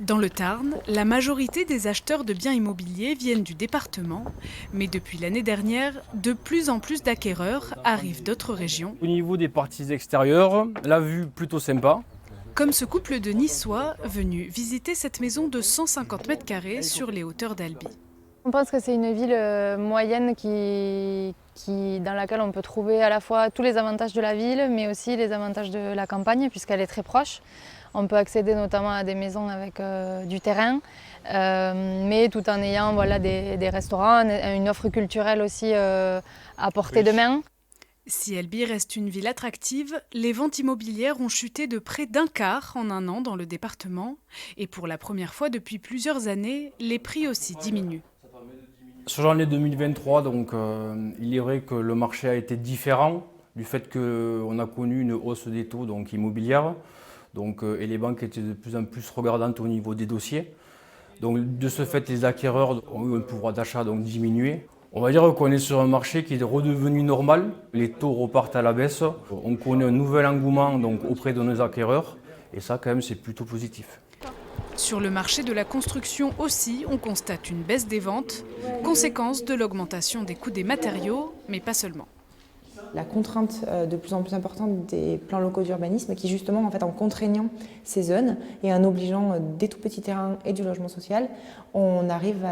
Dans le Tarn, la majorité des acheteurs de biens immobiliers viennent du département, mais depuis l'année dernière, de plus en plus d'acquéreurs arrivent d'autres régions, Au niveau des parties extérieures, la vue plutôt sympa. comme ce couple de Niçois venu visiter cette maison de 150 mètres carrés sur les hauteurs d'Albi. On pense que c'est une ville moyenne dans laquelle on peut trouver à la fois tous les avantages de la ville, mais aussi les avantages de la campagne, puisqu'elle est très proche. On peut accéder notamment à des maisons avec du terrain, mais tout en ayant des restaurants, une offre culturelle aussi à portée de main. Si Albi reste une ville attractive, les ventes immobilières ont chuté de près d'un quart en un an dans le département. Et pour la première fois depuis plusieurs années, les prix aussi diminuent. Sur l'année 2023, il est vrai que le marché a été différent du fait qu'on a connu une hausse des taux immobilières et les banques étaient de plus en plus regardantes au niveau des dossiers. Donc, de ce fait, les acquéreurs ont eu un pouvoir d'achat diminué. On va dire qu'on est sur un marché qui est redevenu normal. Les taux repartent à la baisse. On connaît un nouvel engouement auprès de nos acquéreurs et ça, quand même, c'est plutôt positif. Sur le marché de la construction aussi, on constate une baisse des ventes, conséquence de l'augmentation des coûts des matériaux, mais pas seulement. La contrainte de plus en plus importante des plans locaux d'urbanisme qui justement en contraignant ces zones et en obligeant des tout petits terrains et du logement social, on arrive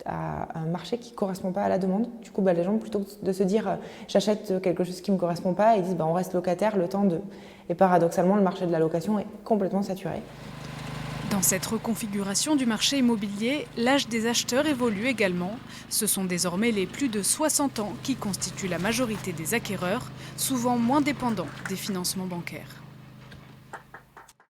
à un marché qui ne correspond pas à la demande. Du coup, les gens, plutôt que de se dire j'achète quelque chose qui ne me correspond pas, ils disent on reste locataire le temps de... Et paradoxalement, le marché de la location est complètement saturé. Dans cette reconfiguration du marché immobilier, l'âge des acheteurs évolue également. Ce sont désormais les plus de 60 ans qui constituent la majorité des acquéreurs, souvent moins dépendants des financements bancaires.